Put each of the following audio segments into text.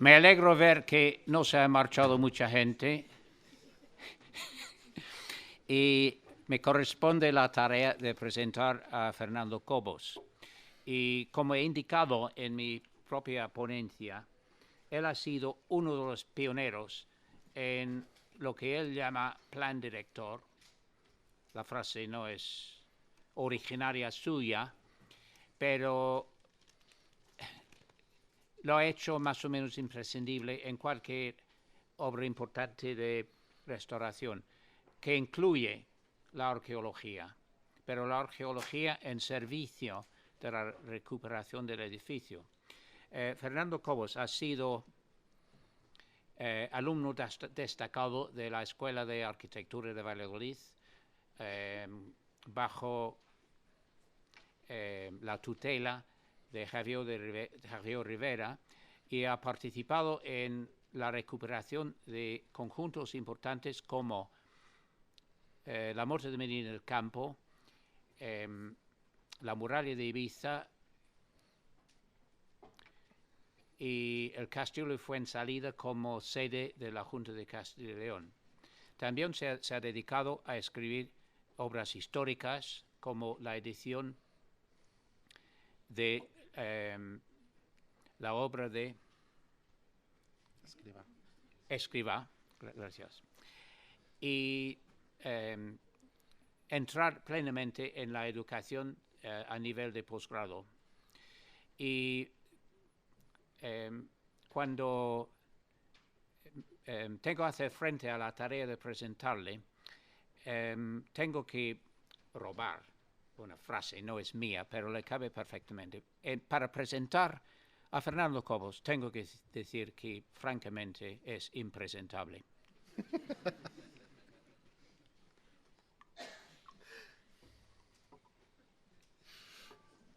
Me alegro ver que no se ha marchado mucha gente y me corresponde la tarea de presentar a Fernando Cobos. Y como he indicado en mi propia ponencia, él ha sido uno de los pioneros en lo que él llama plan director. La frase no es originaria suya, pero lo ha hecho más o menos imprescindible en cualquier obra importante de restauración, que incluye la arqueología, pero la arqueología en servicio de la recuperación del edificio. Fernando Cobos ha sido alumno destacado de la Escuela de Arquitectura de Valladolid, bajo la tutela de Javier Rivera, y ha participado en la recuperación de conjuntos importantes como la Morte de Medina del Campo, la Muralla de Ibiza y el Castillo de Fuensalida como sede de la Junta de Castilla y León. También se ha dedicado a escribir obras históricas como la edición de la obra de Escrivá, gracias, y entrar plenamente en la educación a nivel de posgrado. Y cuando tengo que hacer frente a la tarea de presentarle, tengo que robar una frase, no es mía, pero le cabe perfectamente. Para presentar a Fernando Cobos, tengo que decir que francamente es impresentable.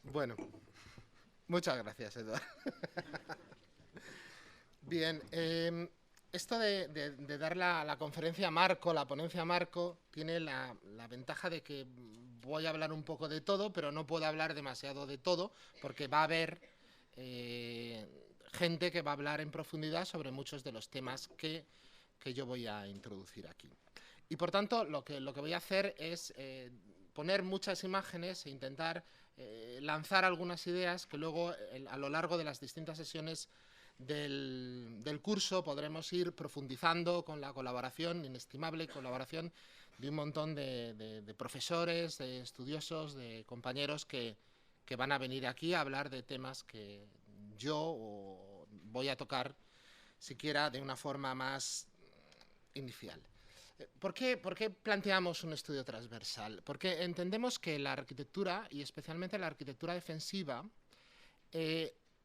Bueno, muchas gracias, Eduardo. Bien, esto de dar la conferencia marco, la ponencia marco, tiene la ventaja de que voy a hablar un poco de todo, pero no puedo hablar demasiado de todo, porque va a haber gente que va a hablar en profundidad sobre muchos de los temas que yo voy a introducir aquí. Y por tanto, lo que voy a hacer es poner muchas imágenes e intentar lanzar algunas ideas que luego a lo largo de las distintas sesiones del curso podremos ir profundizando con la colaboración, inestimable colaboración de un montón de profesores, de estudiosos, de compañeros que van a venir aquí a hablar de temas que yo voy a tocar siquiera de una forma más inicial. ¿Por qué planteamos un estudio transversal? Porque entendemos que la arquitectura, y especialmente la arquitectura defensiva,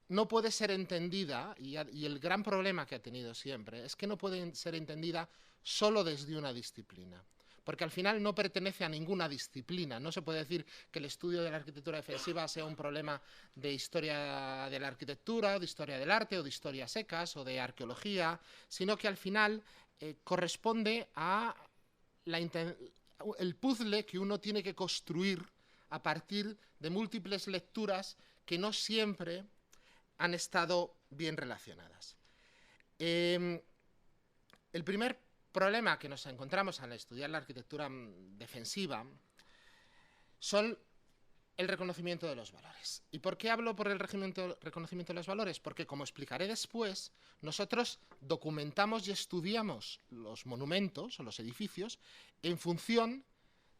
no puede ser entendida, y el gran problema que ha tenido siempre, es que no puede ser entendida solo desde una disciplina. Porque al final no pertenece a ninguna disciplina. No se puede decir que el estudio de la arquitectura defensiva sea un problema de historia de la arquitectura, o de historia del arte, o de historias secas, o de arqueología, sino que al final corresponde a el puzzle que uno tiene que construir a partir de múltiples lecturas que no siempre han estado bien relacionadas. El primer problema que nos encontramos al estudiar la arquitectura defensiva son el reconocimiento de los valores. ¿Y por qué hablo por el reconocimiento de los valores? Porque, como explicaré después, nosotros documentamos y estudiamos los monumentos o los edificios en función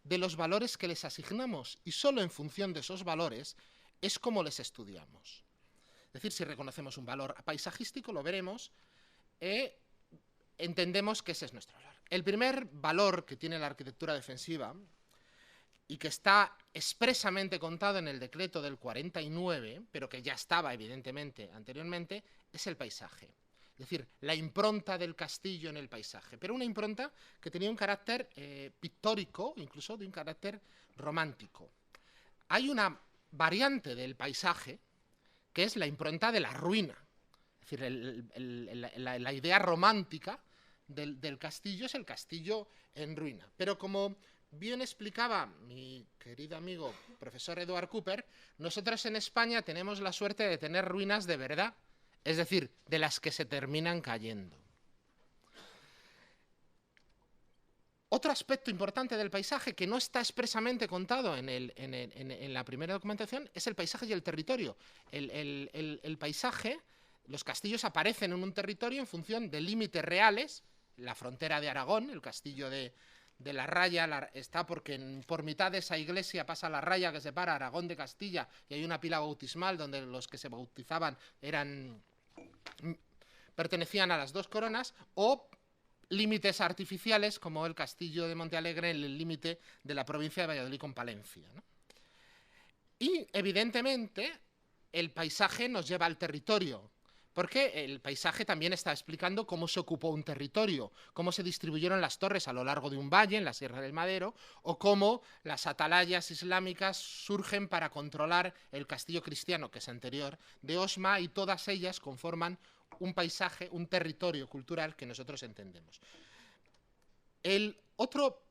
de los valores que les asignamos, y solo en función de esos valores es como les estudiamos. Es decir, si reconocemos un valor paisajístico, lo veremos, entendemos que ese es nuestro valor. El primer valor que tiene la arquitectura defensiva, y que está expresamente contado en el decreto del 49, pero que ya estaba evidentemente anteriormente, es el paisaje. Es decir, la impronta del castillo en el paisaje, pero una impronta que tenía un carácter pictórico, incluso de un carácter romántico. Hay una variante del paisaje que es la impronta de la ruina. Es decir, la idea romántica del castillo es el castillo en ruina. Pero como bien explicaba mi querido amigo profesor Edward Cooper, nosotros en España tenemos la suerte de tener ruinas de verdad es decir, de las que se terminan cayendo. Otro aspecto importante del paisaje que no está expresamente contado en la primera documentación es el paisaje y el territorio. El paisaje, los castillos aparecen en un territorio en función de límites reales. La frontera de Aragón, el castillo de la Raya, está porque por mitad de esa iglesia pasa la raya que separa Aragón de Castilla y hay una pila bautismal donde los que se bautizaban pertenecían a las dos coronas, o límites artificiales como el castillo de Montealegre en el límite de la provincia de Valladolid con Palencia, ¿no? Y evidentemente el paisaje nos lleva al territorio, porque el paisaje también está explicando cómo se ocupó un territorio, cómo se distribuyeron las torres a lo largo de un valle en la Sierra del Madero, o cómo las atalayas islámicas surgen para controlar el castillo cristiano, que es anterior, de Osma, y todas ellas conforman un paisaje, un territorio cultural que nosotros entendemos. El otro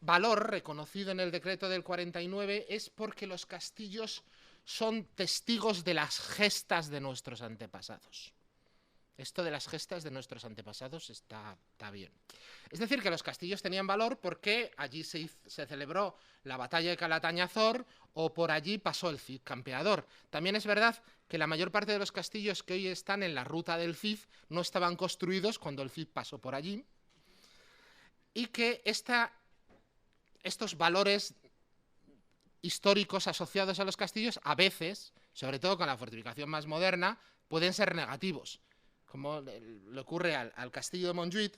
valor reconocido en el decreto del 49 es porque los castillos son testigos de las gestas de nuestros antepasados. Esto de las gestas de nuestros antepasados está bien. Es decir, que los castillos tenían valor porque allí se celebró la batalla de Calatañazor o por allí pasó el Cid campeador. También es verdad que la mayor parte de los castillos que hoy están en la ruta del Cid no estaban construidos cuando el Cid pasó por allí, y que estos valores históricos asociados a los castillos a veces, sobre todo con la fortificación más moderna, pueden ser negativos, como le ocurre al castillo de Montjuïc,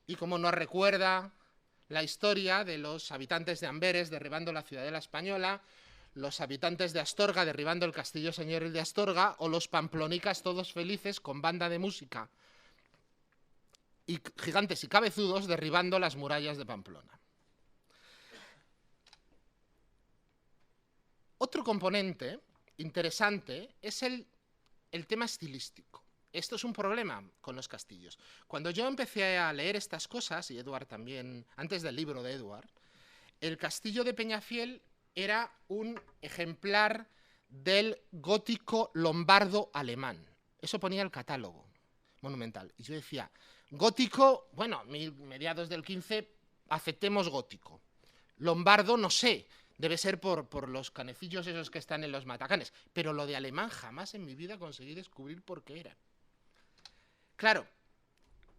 y como nos recuerda la historia de los habitantes de Amberes derribando la ciudadela española, los habitantes de Astorga derribando el castillo señoril de Astorga, o los pamplonicas todos felices con banda de música y gigantes y cabezudos derribando las murallas de Pamplona. Otro componente interesante es el tema estilístico. Esto es un problema con los castillos. Cuando yo empecé a leer estas cosas, y Eduard también, antes del libro de Eduard, el castillo de Peñafiel era un ejemplar del gótico lombardo alemán. Eso ponía el catálogo monumental. Y yo decía, gótico, bueno, mediados del 15, aceptemos gótico. Lombardo, no sé, debe ser por los canecillos esos que están en los matacanes. Pero lo de alemán jamás en mi vida conseguí descubrir por qué era. Claro,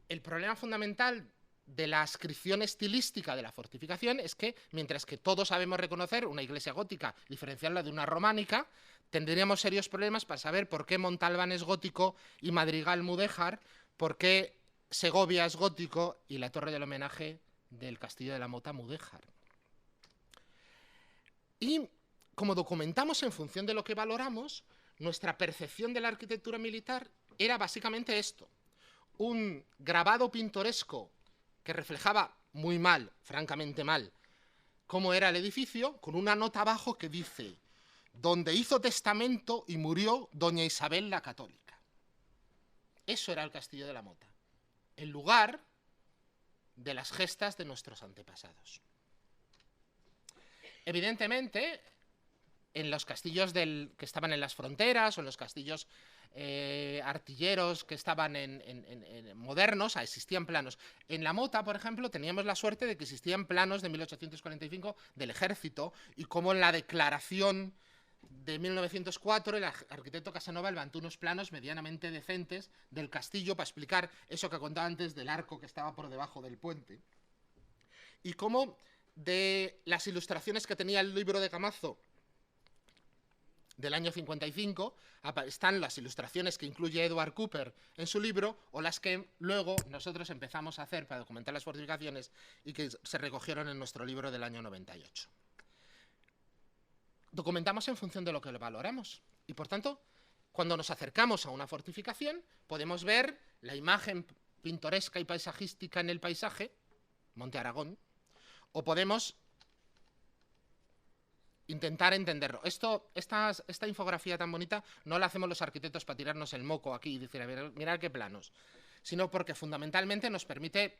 el problema fundamental de la ascripción estilística de la fortificación es que, mientras que todos sabemos reconocer una iglesia gótica, diferenciarla de una románica, tendríamos serios problemas para saber por qué Montalbán es gótico y Madrigal mudéjar, por qué Segovia es gótico y la torre del homenaje del Castillo de la Mota mudéjar. Y como documentamos en función de lo que valoramos, nuestra percepción de la arquitectura militar era básicamente esto: un grabado pintoresco que reflejaba muy mal, francamente mal, cómo era el edificio, con una nota abajo que dice: donde hizo testamento y murió doña Isabel la Católica. Eso era el Castillo de la Mota, el lugar de las gestas de nuestros antepasados. Evidentemente, en los castillos que estaban en las fronteras o en los castillos artilleros que estaban en modernos, existían planos. En la Mota, por ejemplo, teníamos la suerte de que existían planos de 1845 del ejército, y como en la declaración de 1904 el arquitecto Casanova levantó unos planos medianamente decentes del castillo para explicar eso que contaba antes del arco que estaba por debajo del puente. Y como de las ilustraciones que tenía el libro de Camazo del año 55, están las ilustraciones que incluye Edward Cooper en su libro, o las que luego nosotros empezamos a hacer para documentar las fortificaciones y que se recogieron en nuestro libro del año 98. Documentamos en función de lo que valoramos, y por tanto, cuando nos acercamos a una fortificación, podemos ver la imagen pintoresca y paisajística en el paisaje, Monte Aragón, o podemos intentar entenderlo. Esta infografía tan bonita no la hacemos los arquitectos para tirarnos el moco aquí y decir, a ver, mirad qué planos, sino porque fundamentalmente nos permite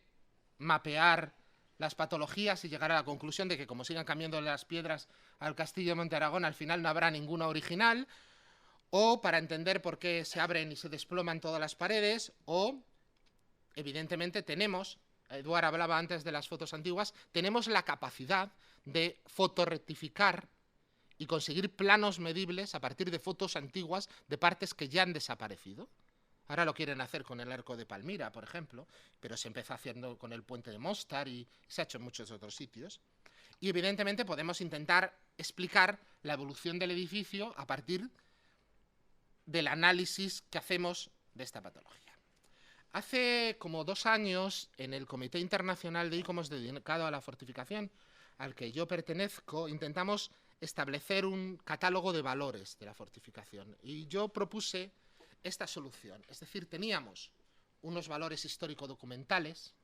mapear las patologías y llegar a la conclusión de que, como sigan cambiando las piedras al castillo de Monte Aragón, al final no habrá ninguna original, o para entender por qué se abren y se desploman todas las paredes, o, evidentemente, tenemos, Eduard hablaba antes de las fotos antiguas, tenemos la capacidad de fotorrectificar y conseguir planos medibles a partir de fotos antiguas de partes que ya han desaparecido. Ahora lo quieren hacer con el arco de Palmira, por ejemplo, pero se empezó haciendo con el puente de Mostar y se ha hecho en muchos otros sitios. Y evidentemente podemos intentar explicar la evolución del edificio a partir del análisis que hacemos de esta patología. Hace como 2 años, en el Comité Internacional de ICOMOS dedicado a la fortificación, al que yo pertenezco, intentamos establecer un catálogo de valores de la fortificación. Y yo propuse esta solución. Es decir, teníamos unos valores histórico-documentales,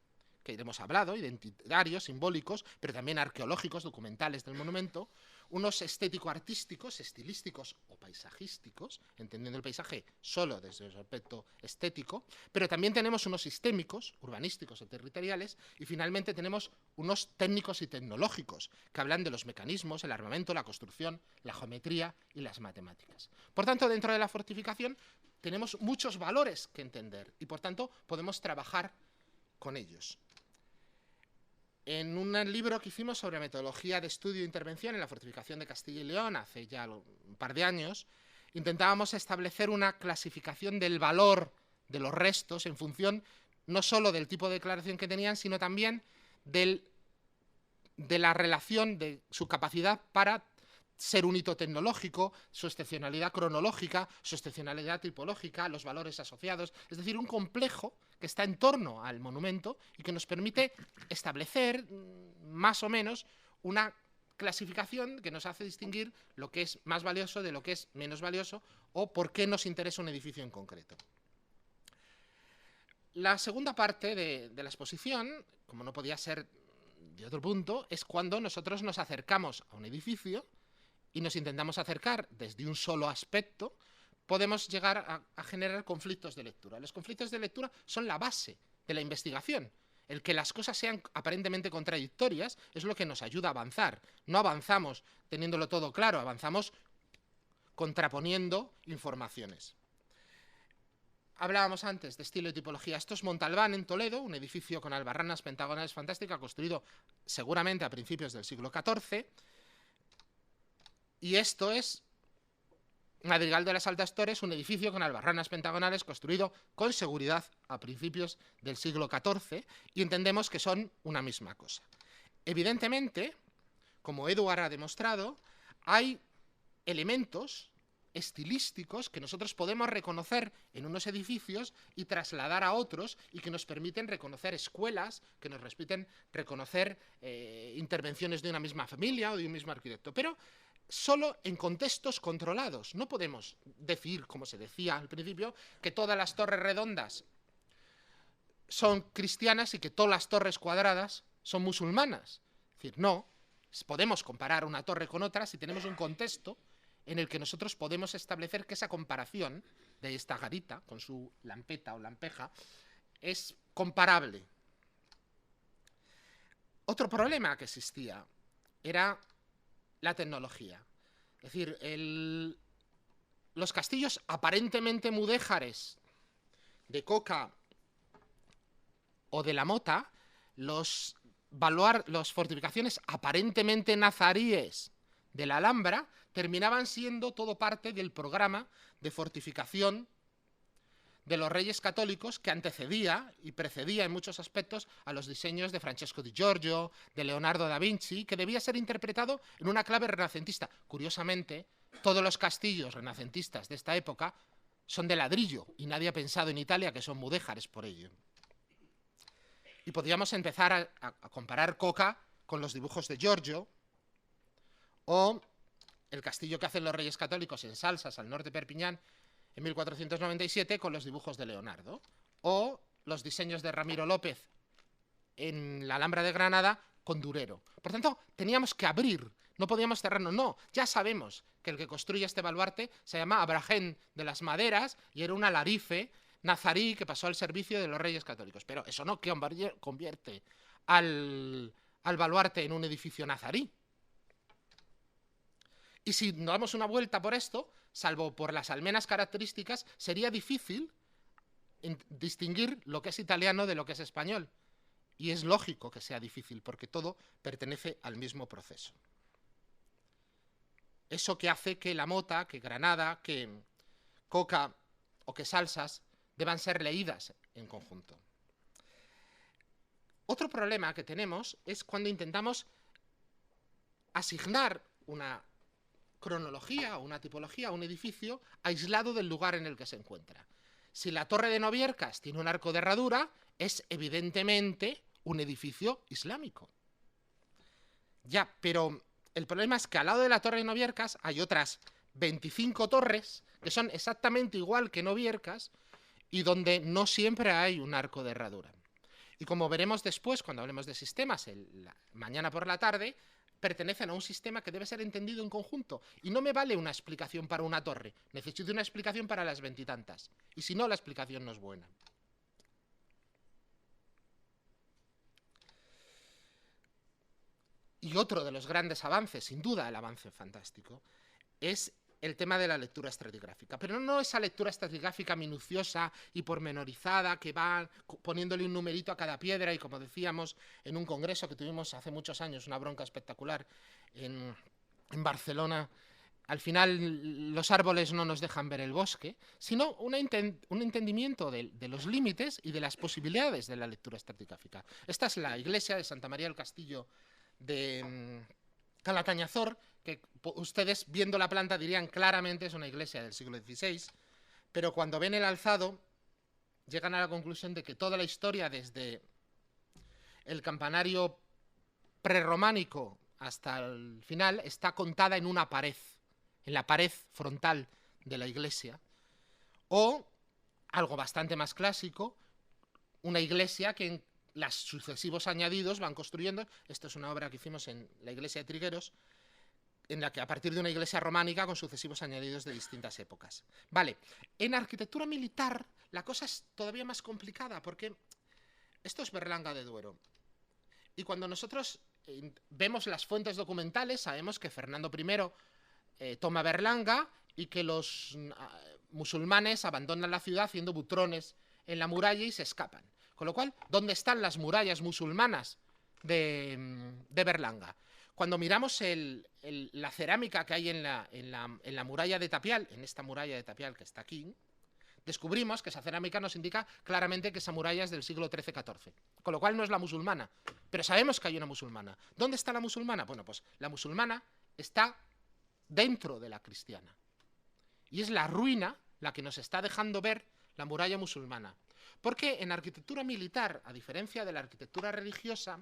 que hemos hablado, identitarios, simbólicos, pero también arqueológicos, documentales del monumento, unos estético-artísticos, estilísticos o paisajísticos, entendiendo el paisaje solo desde el aspecto estético, pero también tenemos unos sistémicos, urbanísticos o territoriales, y finalmente tenemos unos técnicos y tecnológicos, que hablan de los mecanismos, el armamento, la construcción, la geometría y las matemáticas. Por tanto, dentro de la fortificación tenemos muchos valores que entender y, por tanto, podemos trabajar con ellos. En un libro que hicimos sobre metodología de estudio e intervención en la fortificación de Castilla y León, hace ya un par de años, intentábamos establecer una clasificación del valor de los restos en función no solo del tipo de declaración que tenían, sino también de la relación de su capacidad para ser un hito tecnológico, su excepcionalidad cronológica, su excepcionalidad tipológica, los valores asociados, es decir, un complejo que está en torno al monumento y que nos permite establecer más o menos una clasificación que nos hace distinguir lo que es más valioso de lo que es menos valioso o por qué nos interesa un edificio en concreto. La segunda parte de la exposición, como no podía ser de otro punto, es cuando nosotros nos acercamos a un edificio y nos intentamos acercar desde un solo aspecto, podemos llegar a generar conflictos de lectura. Los conflictos de lectura son la base de la investigación. El que las cosas sean aparentemente contradictorias es lo que nos ayuda a avanzar. No avanzamos teniéndolo todo claro, avanzamos contraponiendo informaciones. Hablábamos antes de estilo y tipología. Esto es Montalbán, en Toledo, un edificio con albarranas pentagonales fantástica, construido seguramente a principios del siglo XIV. Y esto es Madrigal de las Altas Torres, un edificio con albarranas pentagonales construido con seguridad a principios del siglo XIV, y entendemos que son una misma cosa. Evidentemente, como Eduard ha demostrado, hay elementos estilísticos que nosotros podemos reconocer en unos edificios y trasladar a otros y que nos permiten reconocer escuelas, que nos permiten reconocer intervenciones de una misma familia o de un mismo arquitecto, pero solo en contextos controlados. No podemos decir, como se decía al principio, que todas las torres redondas son cristianas y que todas las torres cuadradas son musulmanas. Es decir, no, podemos comparar una torre con otra si tenemos un contexto en el que nosotros podemos establecer que esa comparación de esta garita con su lampeta o lampeja es comparable. Otro problema que existía era la tecnología. Es decir, los castillos aparentemente mudéjares de Coca o de la Mota, los fortificaciones aparentemente nazaríes de la Alhambra, terminaban siendo todo parte del programa de fortificación de los reyes católicos que antecedía y precedía en muchos aspectos a los diseños de Francesco di Giorgio, de Leonardo da Vinci, que debía ser interpretado en una clave renacentista. Curiosamente, todos los castillos renacentistas de esta época son de ladrillo y nadie ha pensado en Italia que son mudéjares por ello. Y podríamos empezar a comparar Coca con los dibujos de Giorgio o el castillo que hacen los reyes católicos en Salsas, al norte de Perpiñán, en 1497 con los dibujos de Leonardo, o los diseños de Ramiro López en la Alhambra de Granada con Durero. Por tanto, teníamos que abrir, no podíamos cerrarnos. No, ya sabemos que el que construye este baluarte se llama Abraham de las Maderas y era un alarife nazarí que pasó al servicio de los reyes católicos. Pero eso no convierte al baluarte en un edificio nazarí. Y si nos damos una vuelta por esto, salvo por las almenas características, sería difícil distinguir lo que es italiano de lo que es español. Y es lógico que sea difícil, porque todo pertenece al mismo proceso. Eso que hace que la mota, que granada, que coca o que salsas deban ser leídas en conjunto. Otro problema que tenemos es cuando intentamos asignar una cronología o una tipología a un edificio aislado del lugar en el que se encuentra. Si la Torre de Noviercas tiene un arco de herradura, es evidentemente un edificio islámico. Ya, pero el problema es que al lado de la Torre de Noviercas hay otras 25 torres que son exactamente igual que Noviercas y donde no siempre hay un arco de herradura. Y como veremos después, cuando hablemos de sistemas, mañana por la tarde, pertenecen a un sistema que debe ser entendido en conjunto. Y no me vale una explicación para una torre, necesito una explicación para las veintitantas. Y si no, la explicación no es buena. Y otro de los grandes avances, sin duda el avance fantástico, es el tema de la lectura estratigráfica. Pero no esa lectura estratigráfica minuciosa y pormenorizada que va poniéndole un numerito a cada piedra y, como decíamos en un congreso que tuvimos hace muchos años, una bronca espectacular en Barcelona, al final los árboles no nos dejan ver el bosque, sino un entendimiento de los límites y de las posibilidades de la lectura estratigráfica. Esta es la iglesia de Santa María del Castillo de Calatañazor, que ustedes viendo la planta dirían claramente es una iglesia del siglo XVI, pero cuando ven el alzado llegan a la conclusión de que toda la historia desde el campanario prerrománico hasta el final está contada en una pared, en la pared frontal de la iglesia, o algo bastante más clásico, una iglesia que en los sucesivos añadidos van construyendo. Esto es una obra que hicimos en la iglesia de Trigueros, en la que a partir de una iglesia románica con sucesivos añadidos de distintas épocas. Vale, en arquitectura militar la cosa es todavía más complicada porque esto es Berlanga de Duero. Y cuando nosotros vemos las fuentes documentales sabemos que Fernando I toma Berlanga y que los musulmanes abandonan la ciudad haciendo butrones en la muralla y se escapan. Con lo cual, ¿dónde están las murallas musulmanas de Berlanga? Cuando miramos la cerámica que hay en la muralla de tapial, en esta muralla de tapial que está aquí, descubrimos que esa cerámica nos indica claramente que esa muralla es del siglo XIII-XIV, con lo cual no es la musulmana, pero sabemos que hay una musulmana. ¿Dónde está la musulmana? Bueno, pues la musulmana está dentro de la cristiana, y es la ruina la que nos está dejando ver la muralla musulmana. Porque en arquitectura militar, a diferencia de la arquitectura religiosa,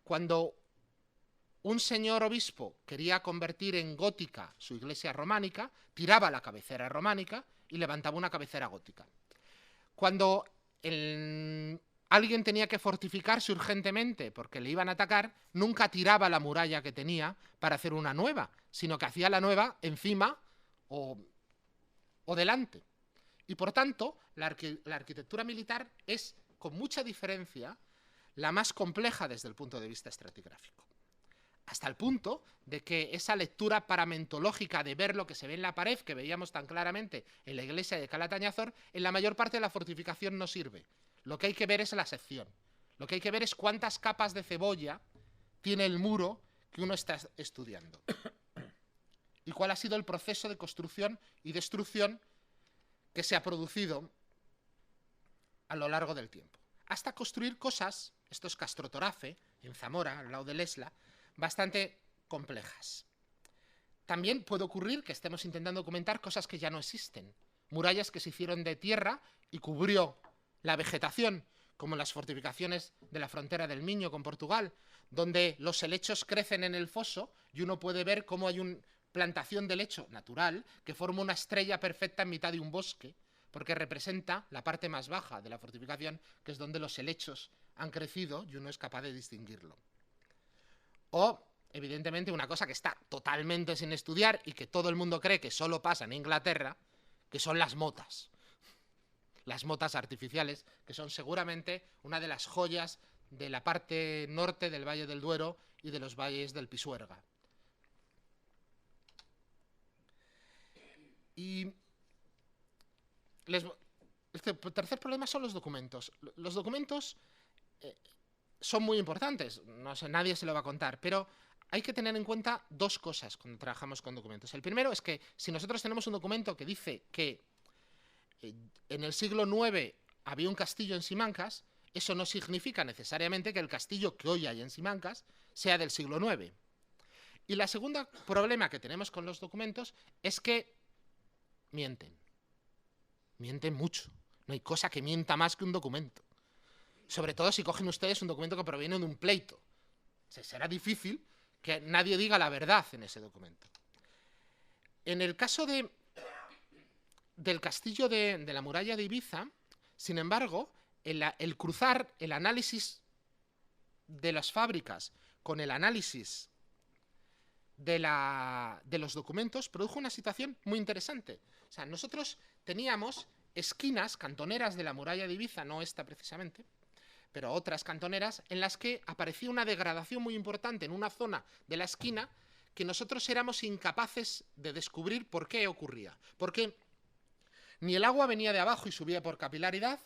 cuando un señor obispo quería convertir en gótica su iglesia románica, tiraba la cabecera románica y levantaba una cabecera gótica. Cuando alguien tenía que fortificarse urgentemente porque le iban a atacar, nunca tiraba la muralla que tenía para hacer una nueva, sino que hacía la nueva encima o delante. Y por tanto, la arquitectura militar es, con mucha diferencia, la más compleja desde el punto de vista estratigráfico. Hasta el punto de que esa lectura paramentológica de ver lo que se ve en la pared, que veíamos tan claramente en la iglesia de Calatañazor, en la mayor parte de la fortificación no sirve. Lo que hay que ver es la sección. Lo que hay que ver es cuántas capas de cebolla tiene el muro que uno está estudiando. Y cuál ha sido el proceso de construcción y destrucción que se ha producido a lo largo del tiempo. Hasta construir cosas, esto es Castrotorafe, en Zamora, al lado de Lesla, bastante complejas. También puede ocurrir que estemos intentando documentar cosas que ya no existen. Murallas que se hicieron de tierra y cubrió la vegetación, como las fortificaciones de la frontera del Miño con Portugal, donde los helechos crecen en el foso y uno puede ver cómo hay una plantación de helecho natural que forma una estrella perfecta en mitad de un bosque, porque representa la parte más baja de la fortificación, que es donde los helechos han crecido y uno es capaz de distinguirlo. O, evidentemente, una cosa que está totalmente sin estudiar y que todo el mundo cree que solo pasa en Inglaterra, que son las motas. Las motas artificiales, que son seguramente una de las joyas de la parte norte del Valle del Duero y de los valles del Pisuerga. Y el tercer problema son los documentos. Los documentos son muy importantes, no sé, nadie se lo va a contar, pero hay que tener en cuenta dos cosas cuando trabajamos con documentos. El primero es que si nosotros tenemos un documento que dice que en el siglo IX había un castillo en Simancas, eso no significa necesariamente que el castillo que hoy hay en Simancas sea del siglo IX. Y la segunda problema que tenemos con los documentos es que mienten. Mienten mucho. No hay cosa que mienta más que un documento. Sobre todo si cogen ustedes un documento que proviene de un pleito. Será difícil que nadie diga la verdad en ese documento. En el caso del castillo de la muralla de Ibiza, sin embargo, el cruzar el análisis de las fábricas con el análisis de los documentos produjo una situación muy interesante. O sea, nosotros teníamos esquinas, cantoneras de la muralla de Ibiza, no esta precisamente, pero otras cantoneras, en las que aparecía una degradación muy importante en una zona de la esquina que nosotros éramos incapaces de descubrir por qué ocurría. Porque ni el agua venía de abajo y subía por capilaridad,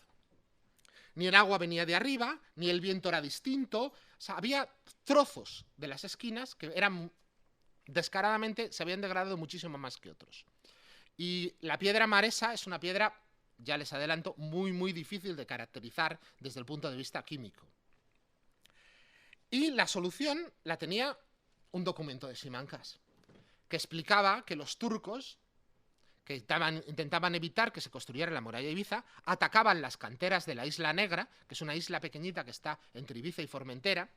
ni el agua venía de arriba, ni el viento era distinto. O sea, había trozos de las esquinas que eran descaradamente, se habían degradado muchísimo más que otros. Y la piedra maresa es una piedra, ya les adelanto, muy, muy difícil de caracterizar desde el punto de vista químico. Y la solución la tenía un documento de Simancas, que explicaba que los turcos, que intentaban evitar que se construyera la muralla de Ibiza, atacaban las canteras de la Isla Negra, que es una isla pequeñita que está entre Ibiza y Formentera,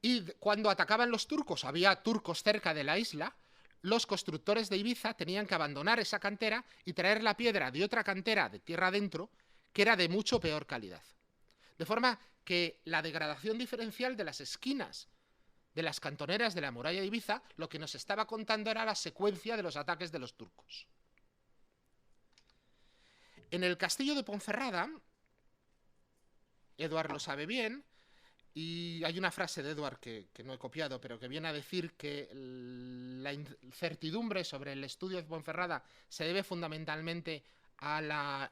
y cuando atacaban los turcos, había turcos cerca de la isla, los constructores de Ibiza tenían que abandonar esa cantera y traer la piedra de otra cantera de tierra adentro, que era de mucho peor calidad. De forma que la degradación diferencial de las esquinas de las cantoneras de la muralla de Ibiza, lo que nos estaba contando era la secuencia de los ataques de los turcos. En el castillo de Ponferrada, Eduard lo sabe bien, y hay una frase de Eduard que no he copiado, pero que viene a decir que la incertidumbre sobre el estudio de Ponferrada se debe fundamentalmente a la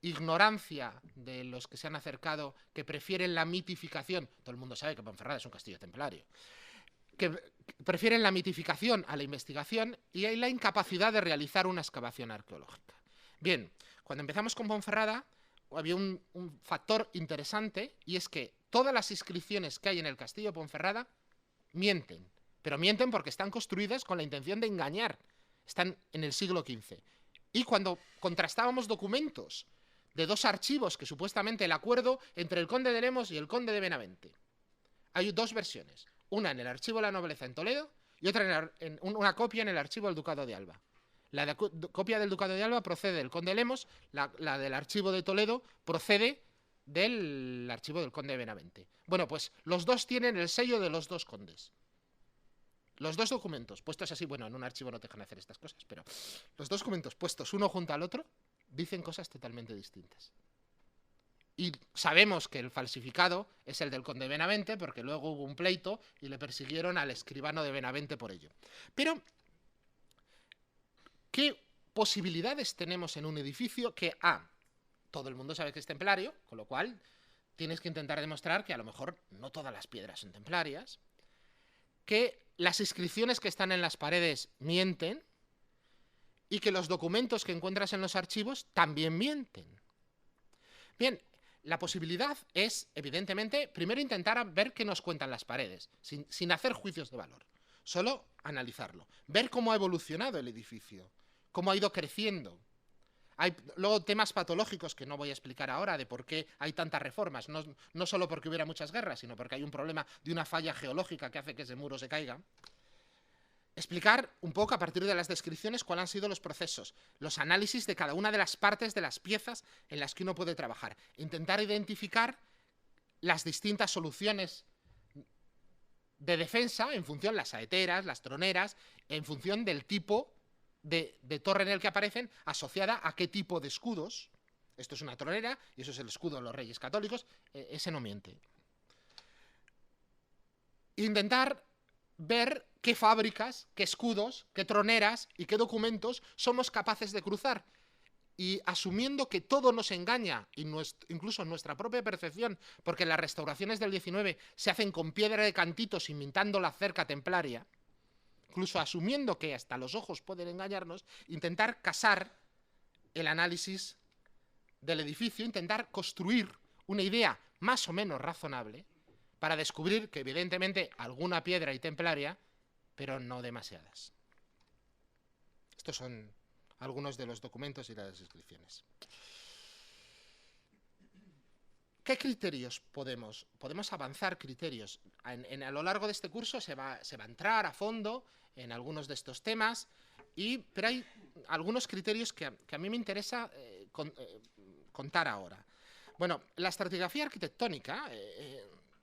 ignorancia de los que se han acercado, que prefieren la mitificación. Todo el mundo sabe que Ponferrada es un castillo templario. Que prefieren la mitificación a la investigación, y hay la incapacidad de realizar una excavación arqueológica. Bien, cuando empezamos con Ponferrada había un factor interesante, y es que todas las inscripciones que hay en el castillo de Ponferrada mienten, pero mienten porque están construidas con la intención de engañar. Están en el siglo XV. Y cuando contrastábamos documentos de dos archivos, que supuestamente el acuerdo entre el conde de Lemos y el conde de Benavente, hay dos versiones, una en el archivo de la nobleza en Toledo y otra en una copia en el archivo del ducado de Alba. La copia del ducado de Alba procede del conde de Lemos, la del archivo de Toledo procede del archivo del conde de Benavente. Bueno, pues los dos tienen el sello de los dos condes. Los dos documentos puestos así, bueno, en un archivo no te dejan hacer estas cosas, pero los dos documentos puestos uno junto al otro dicen cosas totalmente distintas. Y sabemos que el falsificado es el del conde de Benavente, porque luego hubo un pleito y le persiguieron al escribano de Benavente por ello. Pero ¿qué posibilidades tenemos en un edificio que todo el mundo sabe que es templario, con lo cual tienes que intentar demostrar que a lo mejor no todas las piedras son templarias, que las inscripciones que están en las paredes mienten y que los documentos que encuentras en los archivos también mienten? Bien, la posibilidad es, evidentemente, primero intentar ver qué nos cuentan las paredes, sin hacer juicios de valor, solo analizarlo, ver cómo ha evolucionado el edificio, cómo ha ido creciendo. Hay luego temas patológicos que no voy a explicar ahora de por qué hay tantas reformas, no solo porque hubiera muchas guerras, sino porque hay un problema de una falla geológica que hace que ese muro se caiga. Explicar un poco a partir de las descripciones cuáles han sido los procesos, los análisis de cada una de las partes de las piezas en las que uno puede trabajar. Intentar identificar las distintas soluciones de defensa en función de las saeteras, las troneras, en función del tipo de torre en el que aparecen, asociada a qué tipo de escudos. Esto es una tronera y eso es el escudo de los Reyes Católicos. Ese no miente. Intentar ver qué fábricas, qué escudos, qué troneras y qué documentos somos capaces de cruzar. Y asumiendo que todo nos engaña, incluso nuestra propia percepción, porque las restauraciones del 19 se hacen con piedra de cantitos imitando la cerca templaria, incluso asumiendo que hasta los ojos pueden engañarnos, intentar casar el análisis del edificio, intentar construir una idea más o menos razonable para descubrir que evidentemente alguna piedra hay templaria, pero no demasiadas. Estos son algunos de los documentos y las descripciones. ¿Qué criterios podemos avanzar criterios? A lo largo de este curso se va a entrar a fondo en algunos de estos temas, pero hay algunos criterios que a mí me interesa contar ahora. Bueno, la estratigrafía arquitectónica,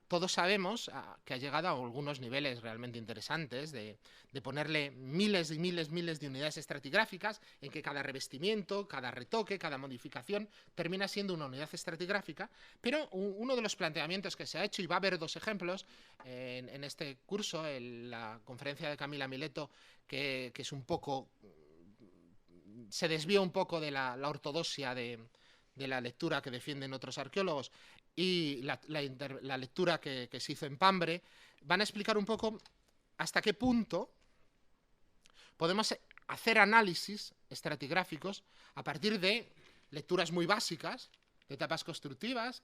todos sabemos que ha llegado a algunos niveles realmente interesantes de ponerle miles y miles de unidades estratigráficas en que cada revestimiento, cada retoque, cada modificación termina siendo una unidad estratigráfica, pero uno de los planteamientos que se ha hecho, y va a haber dos ejemplos en este curso, en la conferencia de Camila Mileto, que es un poco, se desvía un poco de la ortodoxia de la lectura que defienden otros arqueólogos, y la lectura que se hizo en Pambre, van a explicar un poco hasta qué punto podemos hacer análisis estratigráficos a partir de lecturas muy básicas, de etapas constructivas,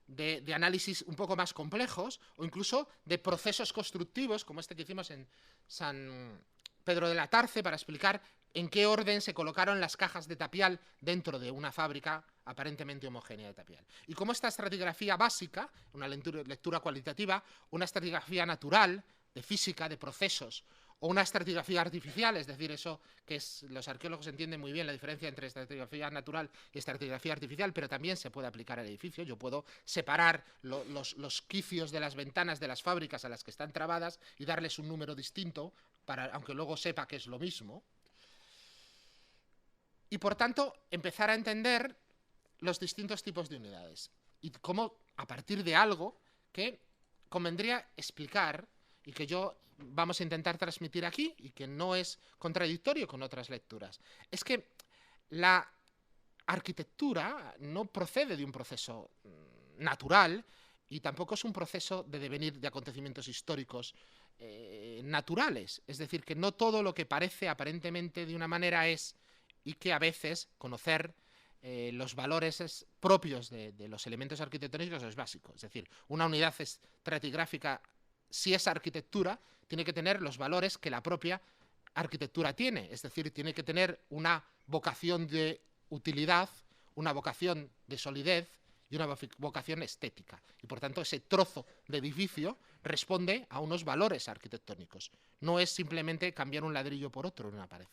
de análisis un poco más complejos, o incluso de procesos constructivos, como este que hicimos en San Pedro de la Tarce, para explicar en qué orden se colocaron las cajas de tapial dentro de una fábrica aparentemente homogénea de tapial. Y cómo esta estratigrafía básica, una lectura cualitativa, una estratigrafía natural, de física, de procesos, o una estratigrafía artificial, es decir, eso que los arqueólogos entienden muy bien la diferencia entre estratigrafía natural y estratigrafía artificial, pero también se puede aplicar al edificio. Yo puedo separar los quicios de las ventanas de las fábricas a las que están trabadas y darles un número distinto, aunque luego sepa que es lo mismo. Y por tanto, empezar a entender los distintos tipos de unidades y cómo, a partir de algo que convendría explicar y que vamos a intentar transmitir aquí y que no es contradictorio con otras lecturas, es que la arquitectura no procede de un proceso natural y tampoco es un proceso de devenir de acontecimientos históricos naturales. Es decir, que no todo lo que parece aparentemente de una manera es, y que a veces conocer los valores propios de los elementos arquitectónicos es básico. Es decir, una unidad estratigráfica, si es arquitectura, tiene que tener los valores que la propia arquitectura tiene. Es decir, tiene que tener una vocación de utilidad, una vocación de solidez y una vocación estética. Y por tanto, ese trozo de edificio responde a unos valores arquitectónicos. No es simplemente cambiar un ladrillo por otro en una pared.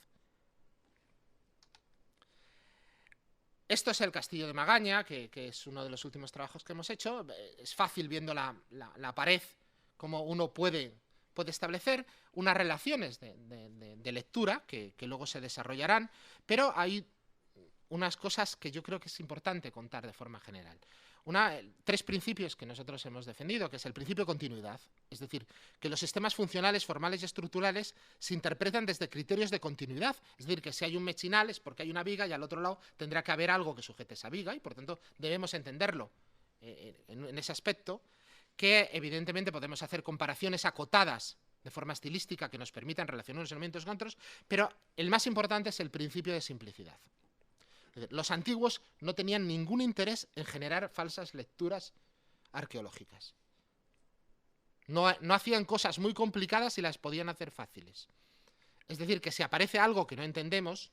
Esto es el Castillo de Magaña, que es uno de los últimos trabajos que hemos hecho. Es fácil viendo la pared cómo uno puede establecer unas relaciones de lectura que luego se desarrollarán, pero hay unas cosas que yo creo que es importante contar de forma general. Tres principios que nosotros hemos defendido, que es el principio de continuidad, es decir, que los sistemas funcionales, formales y estructurales se interpretan desde criterios de continuidad, es decir, que si hay un mechinal es porque hay una viga y al otro lado tendrá que haber algo que sujete esa viga y por tanto debemos entenderlo en ese aspecto, que evidentemente podemos hacer comparaciones acotadas de forma estilística que nos permitan relacionar unos elementos con otros, pero el más importante es el principio de simplicidad. Los antiguos no tenían ningún interés en generar falsas lecturas arqueológicas. No hacían cosas muy complicadas y las podían hacer fáciles. Es decir, que si aparece algo que no entendemos,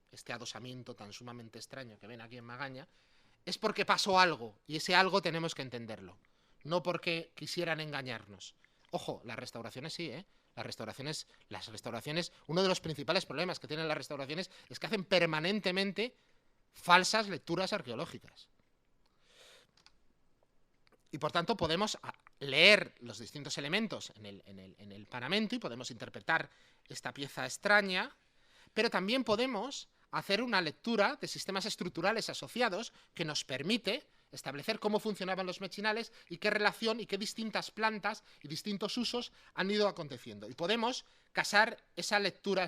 este adosamiento tan sumamente extraño que ven aquí en Magaña, es porque pasó algo y ese algo tenemos que entenderlo, no porque quisieran engañarnos. Ojo, las restauraciones sí, Las restauraciones, uno de los principales problemas que tienen las restauraciones es que hacen permanentemente falsas lecturas arqueológicas. Y por tanto podemos leer los distintos elementos en el paramento y podemos interpretar esta pieza extraña, pero también podemos hacer una lectura de sistemas estructurales asociados que nos permite establecer cómo funcionaban los mechinales y qué relación y qué distintas plantas y distintos usos han ido aconteciendo. Y podemos casar esa lectura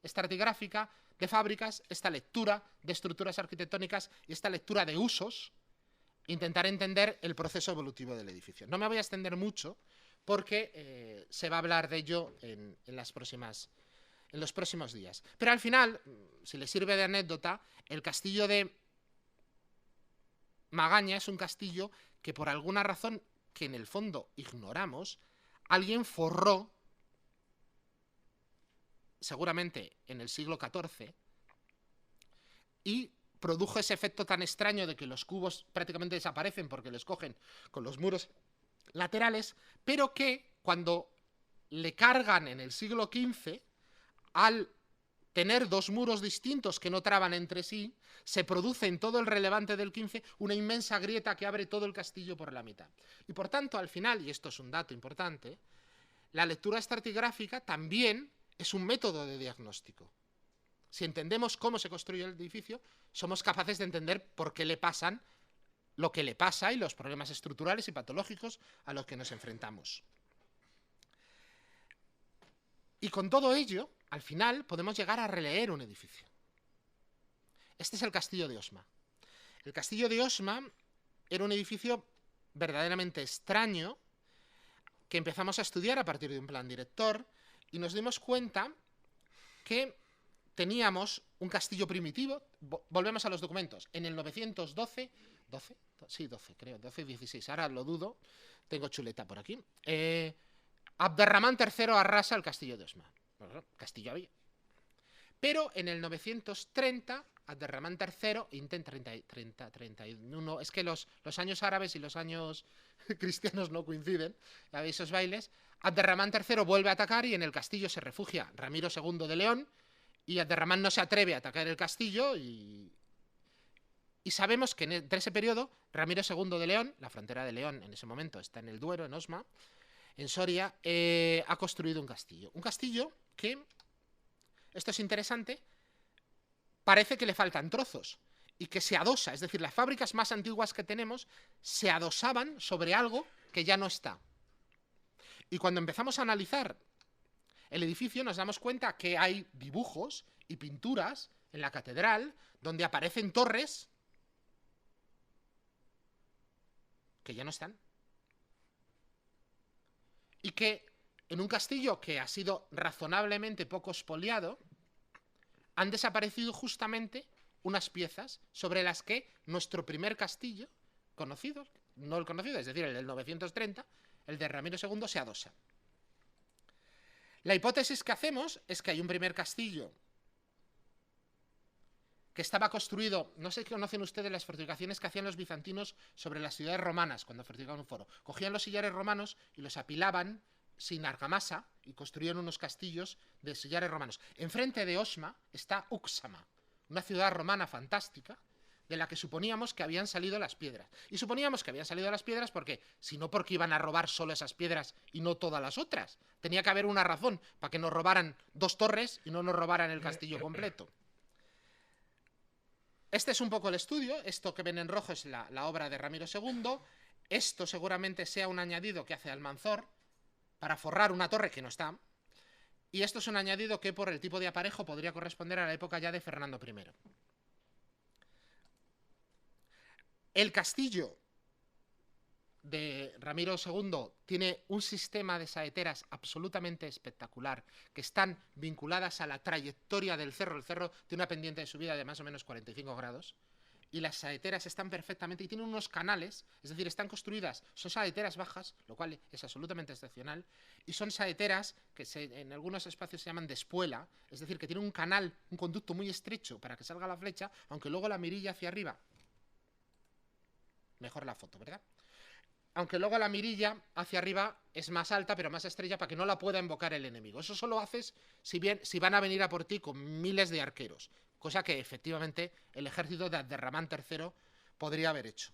estratigráfica de fábricas, esta lectura de estructuras arquitectónicas y esta lectura de usos, intentar entender el proceso evolutivo del edificio. No me voy a extender mucho porque se va a hablar de ello en los próximos días. Pero al final, si les sirve de anécdota, el castillo de Magaña es un castillo que por alguna razón que en el fondo ignoramos, alguien forró, seguramente en el siglo XIV, y produjo ese efecto tan extraño de que los cubos prácticamente desaparecen porque les cogen con los muros laterales, pero que cuando le cargan en el siglo XV, al tener dos muros distintos que no traban entre sí, se produce en todo el relevante del XV una inmensa grieta que abre todo el castillo por la mitad. Y por tanto, al final, y esto es un dato importante, la lectura estratigráfica también es un método de diagnóstico. Si entendemos cómo se construye el edificio, somos capaces de entender por qué le pasan lo que le pasa y los problemas estructurales y patológicos a los que nos enfrentamos. Y con todo ello, al final, podemos llegar a releer un edificio. Este es el castillo de Osma. El castillo de Osma era un edificio verdaderamente extraño que empezamos a estudiar a partir de un plan director y nos dimos cuenta que teníamos un castillo primitivo. Volvemos a los documentos. En el 912, 12 creo, 12-16, ahora lo dudo, tengo chuleta por aquí. Abderramán III arrasa el castillo de Osma. Bueno, castillo había. Pero en el 930, Abderramán III intenta 31. Es que los años árabes y los años cristianos no coinciden. Ya veis esos bailes. Abderramán III vuelve a atacar y en el castillo se refugia Ramiro II de León. Y Abderramán no se atreve a atacar el castillo y sabemos que entre ese periodo, Ramiro II de León, la frontera de León en ese momento está en el Duero, en Osma, en Soria, ha construido un castillo. Un castillo que, esto es interesante, parece que le faltan trozos y que se adosa. Es decir, las fábricas más antiguas que tenemos se adosaban sobre algo que ya no está. Y cuando empezamos a analizar el edificio nos damos cuenta que hay dibujos y pinturas en la catedral donde aparecen torres que ya no están. Y que en un castillo que ha sido razonablemente poco expoliado, han desaparecido justamente unas piezas sobre las que nuestro primer castillo conocido, no el conocido, es decir, el del 930, el de Ramiro II, se adosa. La hipótesis que hacemos es que hay un primer castillo que estaba construido, no sé qué conocen ustedes las fortificaciones que hacían los bizantinos sobre las ciudades romanas cuando fortificaban un foro. Cogían los sillares romanos y los apilaban sin argamasa y construían unos castillos de sillares romanos. Enfrente de Osma está Uxama, una ciudad romana fantástica de la que suponíamos que habían salido las piedras. Y suponíamos que habían salido las piedras porque, si no porque iban a robar solo esas piedras y no todas las otras. Tenía que haber una razón para que nos robaran dos torres y no nos robaran el castillo completo. Este es un poco el estudio. Esto que ven en rojo es la obra de Ramiro II. Esto seguramente sea un añadido que hace Almanzor para forrar una torre que no está. Y esto es un añadido que por el tipo de aparejo podría corresponder a la época ya de Fernando I. El castillo de Ramiro II tiene un sistema de saeteras absolutamente espectacular que están vinculadas a la trayectoria del cerro. El cerro tiene una pendiente de subida de más o menos 45 grados y las saeteras están perfectamente y tienen unos canales, es decir, están construidas, son saeteras bajas, lo cual es absolutamente excepcional, y son saeteras que en algunos espacios se llaman de espuela, es decir, que tienen un canal, un conducto muy estrecho para que salga la flecha, aunque luego la mirilla hacia arriba. Mejor la foto, ¿verdad? Aunque luego la mirilla hacia arriba es más alta, pero más estrella para que no la pueda invocar el enemigo. Eso solo haces si van a venir a por ti con miles de arqueros, cosa que efectivamente el ejército de Abderramán III podría haber hecho.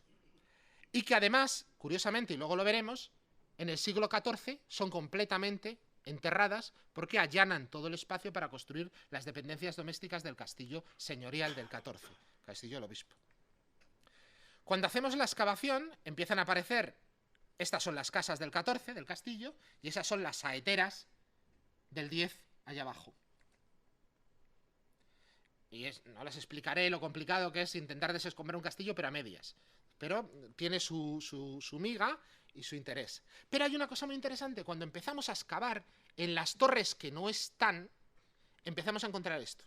Y que además, curiosamente, y luego lo veremos, en el siglo XIV son completamente enterradas porque allanan todo el espacio para construir las dependencias domésticas del castillo señorial del XIV, castillo del obispo. Cuando hacemos la excavación, empiezan a aparecer, estas son las casas del 14, del castillo, y esas son las saeteras del 10 allá abajo. Y no les explicaré lo complicado que es intentar desescombrar un castillo, pero a medias. Pero tiene su miga y su interés. Pero hay una cosa muy interesante, cuando empezamos a excavar en las torres que no están, empezamos a encontrar esto.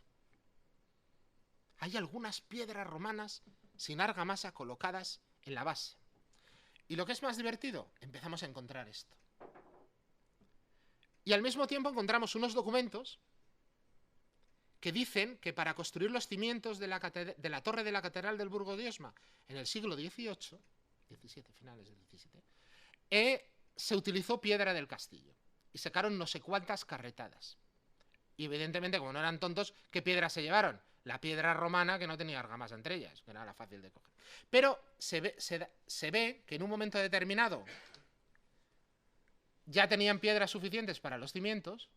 Hay algunas piedras romanas sin argamasa colocadas en la base. Y lo que es más divertido, empezamos a encontrar esto. Y al mismo tiempo encontramos unos documentos que dicen que para construir los cimientos de la torre de la Catedral del Burgo de Osma en el siglo XVIII, finales del XVII, se utilizó piedra del castillo. Y sacaron no sé cuántas carretadas. Y evidentemente, como no eran tontos, ¿qué piedra se llevaron? La piedra romana, que no tenía argamasa entre ellas, que era la fácil de coger. Pero se ve que en un momento determinado ya tenían piedras suficientes para los cimientos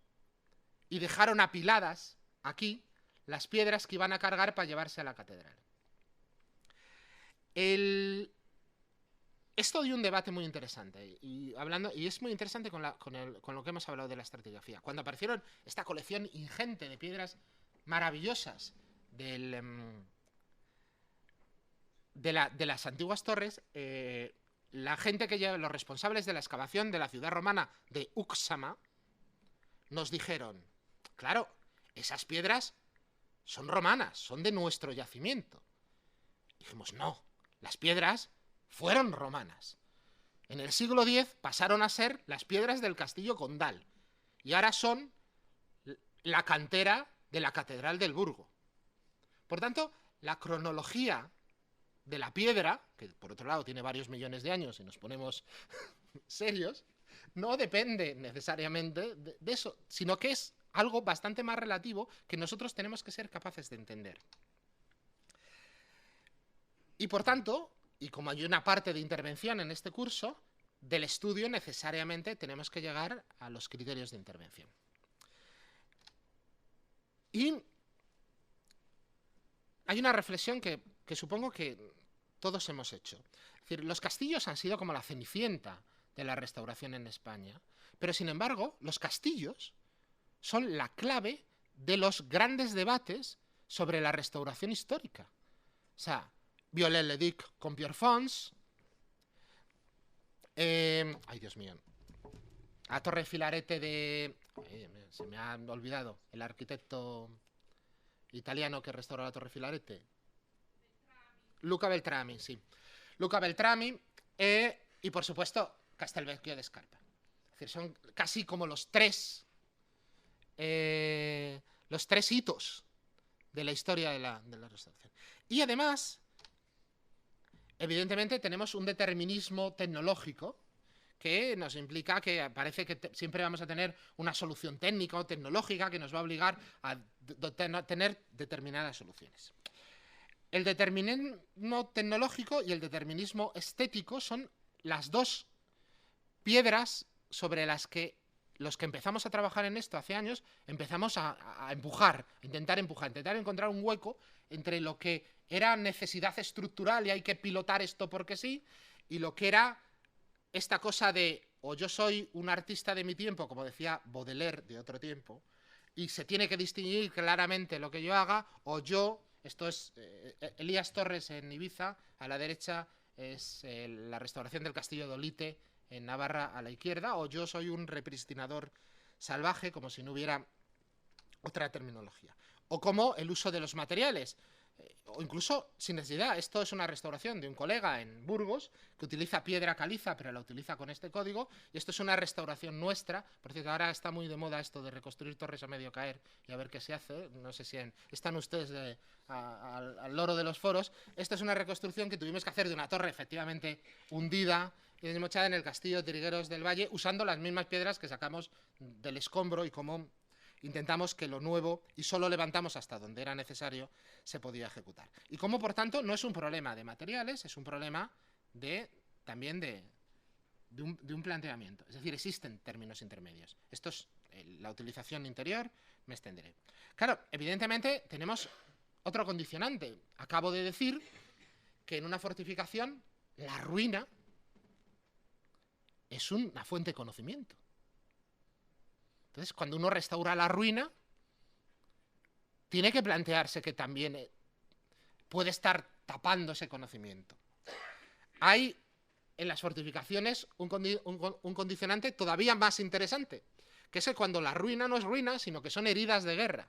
y dejaron apiladas aquí las piedras que iban a cargar para llevarse a la catedral. Esto dio un debate muy interesante, y es muy interesante con lo que hemos hablado de la estratigrafía. Cuando aparecieron esta colección ingente de piedras maravillosas de las antiguas torres, la gente que lleva, los responsables de la excavación de la ciudad romana de Uxama, nos dijeron, claro, esas piedras son romanas, son de nuestro yacimiento. Dijimos, no, las piedras fueron romanas. En el siglo X pasaron a ser las piedras del castillo condal y ahora son la cantera de la Catedral del Burgo. Por tanto, la cronología de la piedra, que por otro lado tiene varios millones de años y nos ponemos serios, no depende necesariamente de eso, sino que es algo bastante más relativo que nosotros tenemos que ser capaces de entender. Y por tanto, y como hay una parte de intervención en este curso, del estudio necesariamente tenemos que llegar a los criterios de intervención. Y hay una reflexión que supongo que todos hemos hecho. Es decir, los castillos han sido como la Cenicienta de la restauración en España, pero sin embargo, los castillos son la clave de los grandes debates sobre la restauración histórica. O sea, Viollet-le-Duc con Pierre Fons, ay Dios mío, la Torre Filarete de... se me ha olvidado, el arquitecto italiano que restauró la Torre Filarete. Luca Beltrami, sí. Luca Beltrami y por supuesto Castelvecchio de Scarpa. Es decir, son casi como los tres hitos de la historia de la restauración. Y además, evidentemente tenemos un determinismo tecnológico que nos implica que parece que siempre vamos a tener una solución técnica o tecnológica que nos va a obligar a tener determinadas soluciones. El determinismo tecnológico y el determinismo estético son las dos piedras sobre las que los que empezamos a trabajar en esto hace años empezamos a empujar, intentar encontrar un hueco entre lo que era necesidad estructural y hay que pilotar esto porque sí, y lo que era esta cosa de o yo soy un artista de mi tiempo, como decía Baudelaire de otro tiempo, y se tiene que distinguir claramente lo que yo haga, o yo, esto es Elías Torres en Ibiza, a la derecha es la restauración del castillo de Olite en Navarra a la izquierda, o yo soy un repristinador salvaje, como si no hubiera otra terminología. O como el uso de los materiales, o incluso sin necesidad. Esto es una restauración de un colega en Burgos que utiliza piedra caliza, pero la utiliza con este código, y esto es una restauración nuestra. Por cierto, ahora está muy de moda esto de reconstruir torres a medio caer y a ver qué se hace. No sé si están ustedes al loro de los foros. Esta es una reconstrucción que tuvimos que hacer de una torre efectivamente hundida y desmochada en el castillo de Trigueros del Valle, usando las mismas piedras que sacamos del escombro, y como intentamos que lo nuevo, y solo levantamos hasta donde era necesario, se podía ejecutar. Y como por tanto no es un problema de materiales, es un problema también de un planteamiento. Es decir, existen términos intermedios. Esto es la utilización interior, me extenderé. Claro, evidentemente tenemos otro condicionante. Acabo de decir que en una fortificación la ruina es una fuente de conocimiento. Entonces, cuando uno restaura la ruina, tiene que plantearse que también puede estar tapando ese conocimiento. Hay en las fortificaciones un condicionante todavía más interesante, que es que cuando la ruina no es ruina, sino que son heridas de guerra.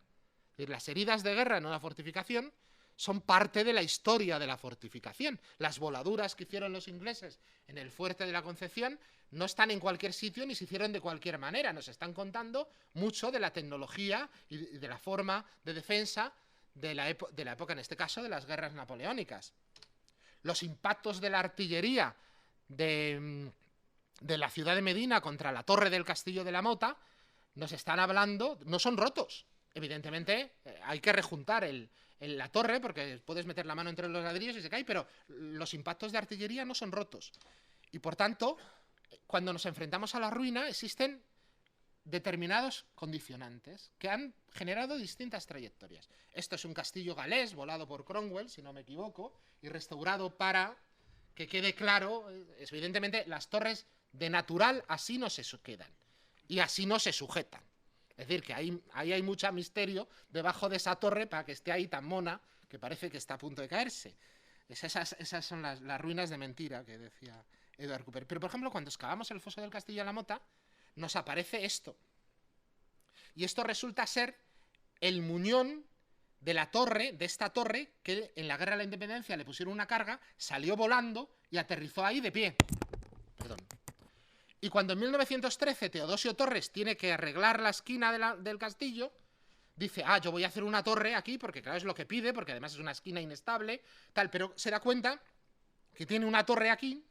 Es decir, las heridas de guerra en una fortificación son parte de la historia de la fortificación. Las voladuras que hicieron los ingleses en el fuerte de la Concepción no están en cualquier sitio ni se hicieron de cualquier manera. Nos están contando mucho de la tecnología y de la forma de defensa de la época, en este caso, de las guerras napoleónicas. Los impactos de la artillería de la ciudad de Medina contra la torre del Castillo de la Mota nos están hablando, no son rotos. Evidentemente hay que rejuntar la torre porque puedes meter la mano entre los ladrillos y se cae, pero los impactos de artillería no son rotos. Y por tanto, cuando nos enfrentamos a la ruina, existen determinados condicionantes que han generado distintas trayectorias. Esto es un castillo galés volado por Cromwell, si no me equivoco, y restaurado para que quede claro, evidentemente las torres de natural así no se quedan y así no se sujetan. Es decir, que ahí hay mucho misterio debajo de esa torre para que esté ahí tan mona que parece que está a punto de caerse. Esas son las ruinas de mentira que decía Edward Cooper. Pero, por ejemplo, cuando excavamos el foso del Castillo de la Mota, nos aparece esto. Y esto resulta ser el muñón de la torre, de esta torre, que en la Guerra de la Independencia le pusieron una carga, salió volando y aterrizó ahí de pie. Perdón. Y cuando en 1913 Teodosio Torres tiene que arreglar la esquina del castillo, dice, yo voy a hacer una torre aquí, porque claro, es lo que pide, porque además es una esquina inestable, tal, pero se da cuenta que tiene una torre aquí,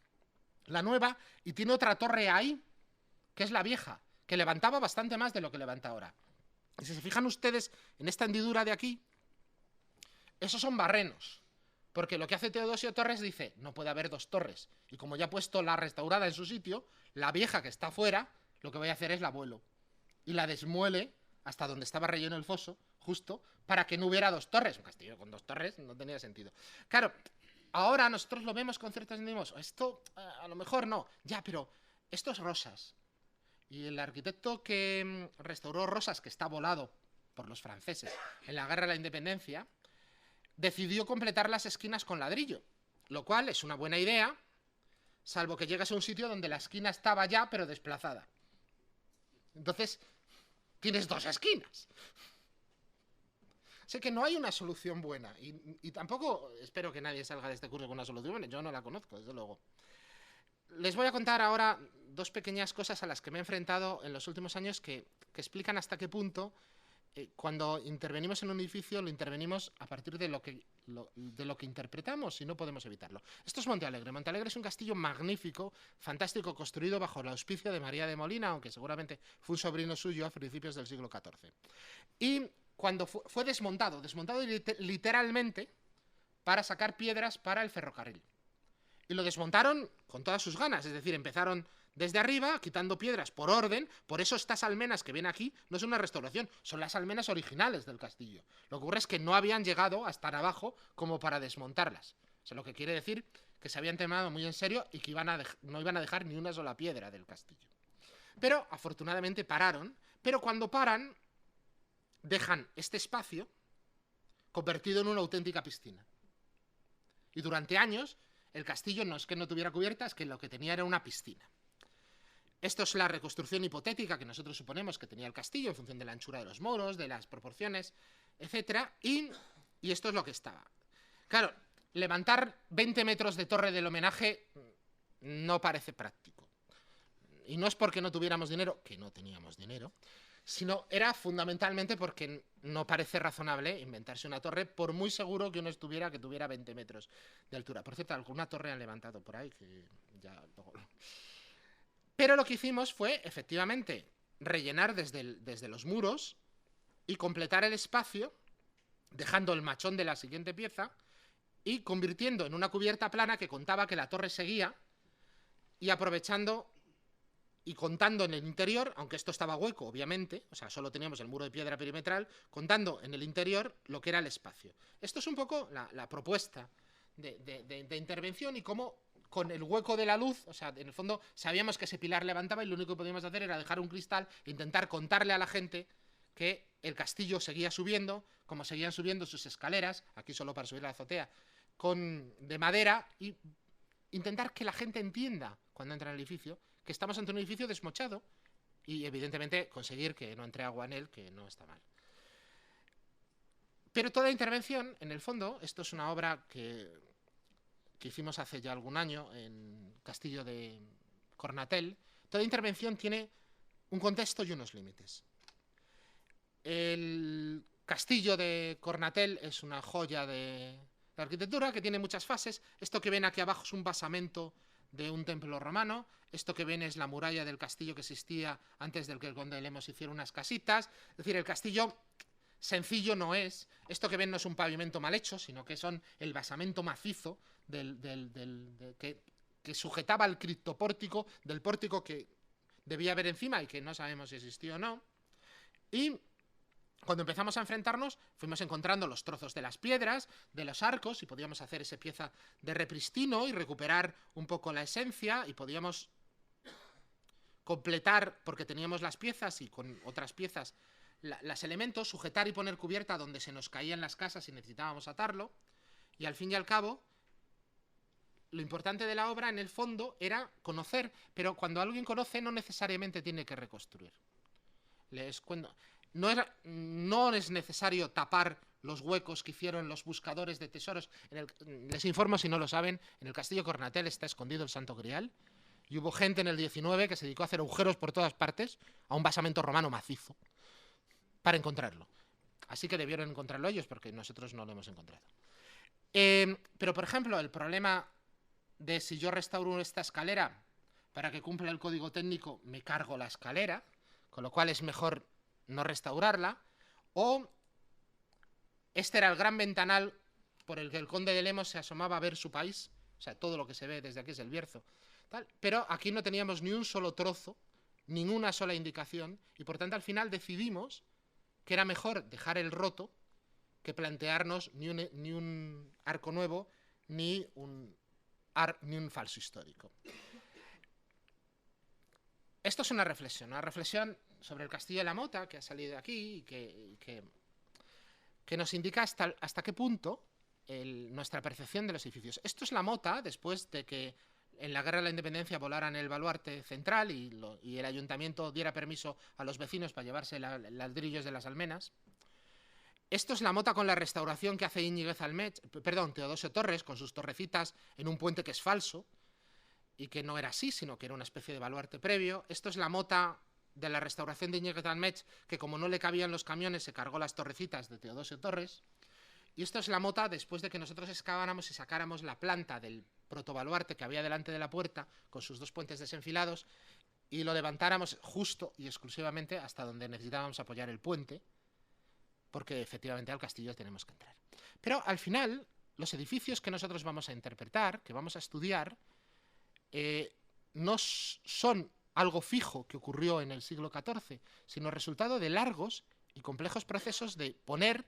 la nueva, y tiene otra torre ahí, que es la vieja, que levantaba bastante más de lo que levanta ahora. Y si se fijan ustedes en esta hendidura de aquí, esos son barrenos, porque lo que hace Teodosio Torres dice, no puede haber dos torres, y como ya ha puesto la restaurada en su sitio, la vieja que está afuera, lo que voy a hacer es la vuelo, y la desmuele hasta donde estaba relleno el foso, justo, para que no hubiera dos torres. Un castillo con dos torres no tenía sentido. Claro, ahora nosotros lo vemos con ciertos entendimientos, esto a lo mejor no, ya, pero esto es Rosas. Y el arquitecto que restauró Rosas, que está volado por los franceses en la Guerra de la Independencia, decidió completar las esquinas con ladrillo, lo cual es una buena idea, salvo que llegas a un sitio donde la esquina estaba ya, pero desplazada. Entonces, tienes dos esquinas. Sé que no hay una solución buena, y tampoco espero que nadie salga de este curso con una solución buena, yo no la conozco, desde luego. Les voy a contar ahora dos pequeñas cosas a las que me he enfrentado en los últimos años que explican hasta qué punto cuando intervenimos en un edificio lo intervenimos a partir de lo que interpretamos y no podemos evitarlo. Esto es Monte Alegre. Monte Alegre es un castillo magnífico, fantástico, construido bajo el auspicio de María de Molina, aunque seguramente fue un sobrino suyo a principios del siglo XIV. Y cuando fue desmontado literalmente para sacar piedras para el ferrocarril. Y lo desmontaron con todas sus ganas, es decir, empezaron desde arriba, quitando piedras por orden. Por eso estas almenas que ven aquí no son una restauración, son las almenas originales del castillo. Lo que ocurre es que no habían llegado hasta abajo como para desmontarlas. O sea, lo que quiere decir que se habían tomado muy en serio y que no iban a dejar ni una sola piedra del castillo. Pero afortunadamente pararon, pero cuando paran dejan este espacio convertido en una auténtica piscina. Y durante años el castillo no es que no tuviera cubierta, es que lo que tenía era una piscina. Esto es la reconstrucción hipotética que nosotros suponemos que tenía el castillo en función de la anchura de los muros, de las proporciones, etc. Y esto es lo que estaba. Claro, levantar 20 metros de torre del homenaje no parece práctico. Y no es porque no tuviéramos dinero, que no teníamos dinero, sino era fundamentalmente porque no parece razonable inventarse una torre, por muy seguro que uno que tuviera 20 metros de altura. Por cierto, alguna torre han levantado por ahí, que ya luego... Pero lo que hicimos fue, efectivamente, rellenar desde los muros y completar el espacio, dejando el machón de la siguiente pieza y convirtiendo en una cubierta plana que contaba que la torre seguía y aprovechando y contando en el interior, aunque esto estaba hueco, obviamente, o sea, solo teníamos el muro de piedra perimetral, contando en el interior lo que era el espacio. Esto es un poco la propuesta de intervención y cómo con el hueco de la luz, o sea, en el fondo sabíamos que ese pilar levantaba y lo único que podíamos hacer era dejar un cristal e intentar contarle a la gente que el castillo seguía subiendo, como seguían subiendo sus escaleras, aquí solo para subir a la azotea, de madera, y intentar que la gente entienda, cuando entra en el edificio, que estamos ante un edificio desmochado y, evidentemente, conseguir que no entre agua en él, que no está mal. Pero toda intervención, en el fondo, esto es una obra que hicimos hace ya algún año en Castillo de Cornatel, toda intervención tiene un contexto y unos límites. El Castillo de Cornatel es una joya de la arquitectura que tiene muchas fases. Esto que ven aquí abajo es un basamento de un templo romano. Esto que ven es la muralla del castillo que existía antes de que el conde de Lemos hiciera unas casitas. Es decir, el castillo sencillo no es. Esto que ven no es un pavimento mal hecho, sino que son el basamento macizo que sujetaba el criptopórtico, del pórtico que debía haber encima y que no sabemos si existió o no. Y cuando empezamos a enfrentarnos, fuimos encontrando los trozos de las piedras, de los arcos, y podíamos hacer esa pieza de repristino y recuperar un poco la esencia, y podíamos completar, porque teníamos las piezas y con otras piezas, los elementos, sujetar y poner cubierta donde se nos caían las casas y necesitábamos atarlo. Y al fin y al cabo, lo importante de la obra, en el fondo, era conocer, pero cuando alguien conoce no necesariamente tiene que reconstruir. Les cuento. No es necesario tapar los huecos que hicieron los buscadores de tesoros. Les informo, si no lo saben, en el Castillo Cornatel está escondido el Santo Grial, y hubo gente en el 19 que se dedicó a hacer agujeros por todas partes a un basamento romano macizo para encontrarlo. Así que debieron encontrarlo ellos, porque nosotros no lo hemos encontrado. Pero, por ejemplo, el problema de si yo restauro esta escalera para que cumpla el código técnico, me cargo la escalera, con lo cual es mejor no restaurarla, o este era el gran ventanal por el que el conde de Lemos se asomaba a ver su país, o sea, todo lo que se ve desde aquí es el Bierzo, tal, pero aquí no teníamos ni un solo trozo, ninguna sola indicación, y por tanto al final decidimos que era mejor dejar el roto que plantearnos ni un arco nuevo, ni un falso histórico. Esto es una reflexión sobre el Castillo de la Mota, que ha salido de aquí y que nos indica hasta qué punto nuestra percepción de los edificios. Esto es la Mota, después de que en la Guerra de la Independencia volaran el baluarte central y el ayuntamiento diera permiso a los vecinos para llevarse ladrillos de las almenas. Esto es la Mota con la restauración que hace Teodosio Torres, con sus torrecitas en un puente que es falso, y que no era así, sino que era una especie de baluarte previo. Esto es la Mota de la restauración de Íñiguez Almech, que como no le cabían los camiones, se cargó las torrecitas de Teodosio Torres. Y esto es la Mota después de que nosotros excaváramos y sacáramos la planta del protobaluarte que había delante de la puerta, con sus dos puentes desenfilados, y lo levantáramos justo y exclusivamente hasta donde necesitábamos apoyar el puente, porque efectivamente al castillo tenemos que entrar. Pero al final, los edificios que nosotros vamos a interpretar, que vamos a estudiar, no son algo fijo que ocurrió en el siglo XIV, sino resultado de largos y complejos procesos de poner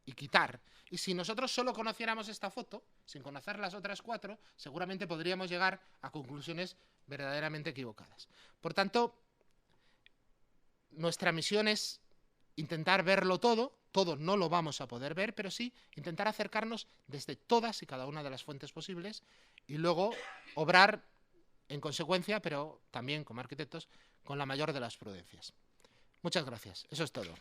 y quitar. Y si nosotros solo conociéramos esta foto, sin conocer las otras cuatro, seguramente podríamos llegar a conclusiones verdaderamente equivocadas. Por tanto, nuestra misión es intentar verlo todo no lo vamos a poder ver, pero sí intentar acercarnos desde todas y cada una de las fuentes posibles y luego obrar en consecuencia, pero también como arquitectos, con la mayor de las prudencias. Muchas gracias. Eso es todo.